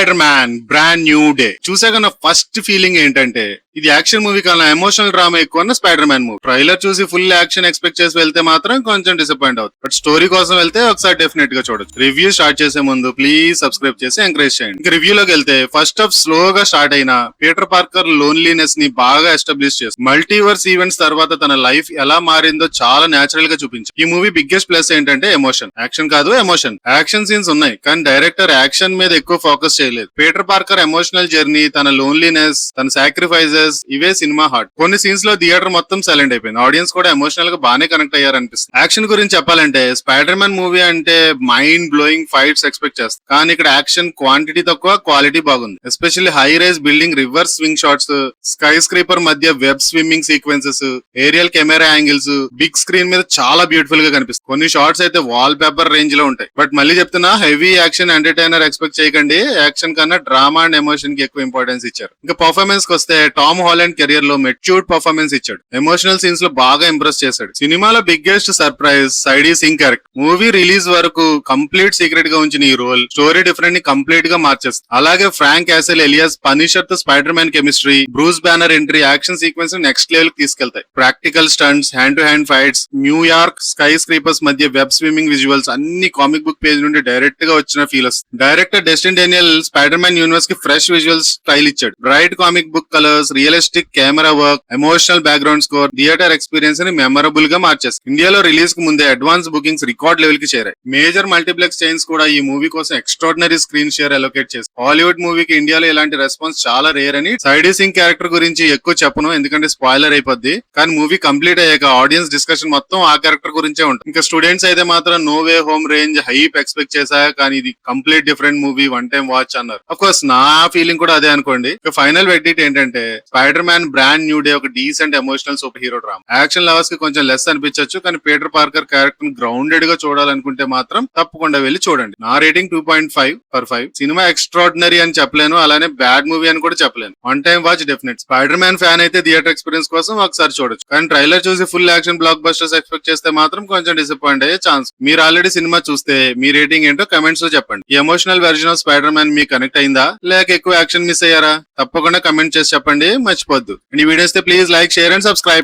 Spider Man Brand New day చూసాక నా first feeling ఏంటంటే ఇది యాక్షన్ మూవీ కన్నా ఎమోషనల్ డ్రామా ఎక్కువ స్పైడర్ మ్యాన్ మూవీ. ట్రైలర్ చూసి ఫుల్ యాక్షన్ ఎక్స్పెక్ట్ చేసి వెళ్తే మాత్రం కొంచెం డిసప్పాయింట్ అవుతుంది. బట్ స్టోరీ కోసం వెళ్తే ఒకసారి డెఫినెట్ గా చూడొచ్చు. రివ్యూ స్టార్ట్ చేసే ముందు ప్లీజ్ సబ్స్క్రైబ్ చేసి ఎంకరేజ్ చేయండి. ఇంకా రివ్యూలోకి వెళ్తే ఫస్ట్ హాఫ్ స్లోగా స్టార్ట్ అయిన పీటర్ పార్కర్ లోన్లీనెస్ ని బాగా ఎస్టాబ్లిష్ చేస్తుంది. మల్టీవర్స్ ఈవెంట్స్ తర్వాత తన లైఫ్ ఎలా మారిందో చాలా నేచురల్ గా చూపించింది. ఈ మూవీ బిగ్గెస్ట్ ప్లస్ ఏంటంటే ఎమోషన్. యాక్షన్ కాదు ఎమోషన్. యాక్షన్ సీన్స్ ఉన్నాయి కానీ డైరెక్టర్ యాక్షన్ మీద ఎక్కువ ఫోకస్ చేయలేదు. పీటర్ పార్కర్ ఎమోషనల్ జర్నీ, తన లోన్లీనెస్, తన సాక్రిఫైజెస్ ఇవే సినిమా హార్ట్. కొన్ని సీన్స్ లో థియేటర్ మొత్తం సైలెంట్ అయిపోయింది. ఆడియన్స్ కూడా ఎమోషనల్ గా బానే కనెక్ట్ అయ్యారు అనిపిస్తుంది. యాక్షన్ గురించి చెప్పాలంటే స్పైడర్ మ్యాన్ మూవీ అంటే మైండ్ బ్లోయింగ్ ఫైట్స్ ఎక్స్పెక్ట్ చేస్తాం. కానీ ఇక్కడ యాక్షన్ క్వాంటిటీ తక్కువ, క్వాలిటీ బాగుంది. Especially high rise building reverse swing shots, skyscraper మధ్య web swimming sequences, aerial camera angles big screen మీద చాలా బ్యూటిఫుల్ గా కనిపిస్తుంది. కొన్ని షాట్స్ అయితే వాల్ పేపర్ రేంజ్ లో ఉంటాయి. బట్ మళ్ళీ చెప్తున్నా, హెవీ యాక్షన్ ఎంటర్టైనర్ ఎక్స్పెక్ట్ చేయకండి. యాక్షన్ కన్నా డ్రామా అండ్ ఎమోషన్ కి ఎక్కువ ఇంపార్టెన్స్ ఇచ్చారు. ఇంకా పర్ఫార్మెన్స్ కి వస్తే టామ్ హాలండ్ కెరియర్ లో మెచ్యూర్డ్ పర్ఫార్మెన్స్ ఇచ్చాడు. ఎమోషనల్ సీన్స్ లో బాగా ఇంప్రెస్ చేశాడు. సినిమాలో biggest surprise Sadie Sink character. Movie release వరకు కంప్లీట్ సీక్రెట్ గా ఉంచిన ఈ రోల్ స్టోరీ డిఫరెంట్ ని కంప్లీట్ గా మార్చేస్తుంది. అలాగే ఫ్రాంక్ క్యాసెల్ ఎలియాస్ పనిషర్ తో Spider Man chemistry, Bruce Banner entry action sequence next level కి తీసుకెళ్తాయి. Practical stunts, hand to hand fights, New York skyscrapers మధ్య వెబ్ స్విమ్మింగ్ విజువల్స్ అన్ని కామిక్ బుక్ పేజ్ నుండి డైరెక్ట్ గా వచ్చిన ఫీల్ వస్తుంది. Director Destin Daniel Spider Man universe కి fresh visuals style ఇచ్చాడు. Bright comic book colours, realistic camera work, emotional background score theatre experience ని memorable గా మార్చేస్తుంది. ఇండియాలో రిలీజ్ కు ముందే అడ్వాన్స్ బుకింగ్స్ రికార్డ్ లెవెల్ కి చేరాయి. మేజర్ మల్టీప్లెక్స్ చైన్స్ కూడా ఈ మూవీ కోసం ఎక్స్ట్రాడినరీ స్క్రీన్ షేర్ అలొకేట్ చేశారు. హాలీవుడ్ మూవీకి ఇండియాలో ఇలాంటి రెస్పాన్స్ చాలా రేర్ అని సైడీ సింగ్ క్యారెక్టర్ గురించి ఎక్కువ చెప్పను, ఎందుకంటే స్పాయిలర్ అయిపోద్ది. కానీ మూవీ కంప్లీట్ అయ్యాక ఆడియన్స్ డిస్కషన్ మొత్తం ఆ క్యారెక్టర్ గురించే ఉంటుంది. ఇంకా స్టూడెంట్స్ అయితే మాత్రం No Way Home range hype expect చేశా, కానీ ఇది complete different movie, one time watch అన్నారు. అఫ్ కోర్స్ నా ఫీలింగ్ కూడా అదే అనుకోండి. ఇక ఫైనల్ వెర్డిక్ట్ ఏంటంటే Spider Man Brand New Day ఒక decent emotional super hero drama. Action lovers కి కొంచెం లెస్ అనిపించవచ్చు, కానీ పీటర్ పార్కర్ క్యారెక్టర్ గ్రౌండెడ్ గా చూడాలనుకుంటే మాత్రం తప్పకుండా వెళ్ళి చూడండి. నా రేటింగ్ 2.5/5. సినిమా ఎక్స్ట్రాడినరీ అని చెప్పలేను, అలానే బ్యాడ్ మూవీ అని కూడా చెప్పలేను. One time watch definite. Spider man fan అయితే థియేటర్ ఎక్స్పీరియన్స్ కోసం ఒకసారి చూడొచ్చు. కానీ ట్రైలర్ చూసి full action block busters expect చేస్తే మాత్రం కొంచెం డిసప్పాయింట్ అయ్యే ఛాన్స్. మీరు ఆల్రెడీ సినిమా చూస్తే మీ రేటింగ్ ఏంటో కమెంట్స్ లో చెప్పండి. ఈ emotional version of spider man మీకు కనెక్ట్ అయిందా, లేక ఎక్కువ యాక్షన్ మిస్ అయ్యారా? తప్పకుండా కమెంట్ చేసి చెప్పండి, మర్చిపోద్దు. ఈ videos please like, share and subscribe.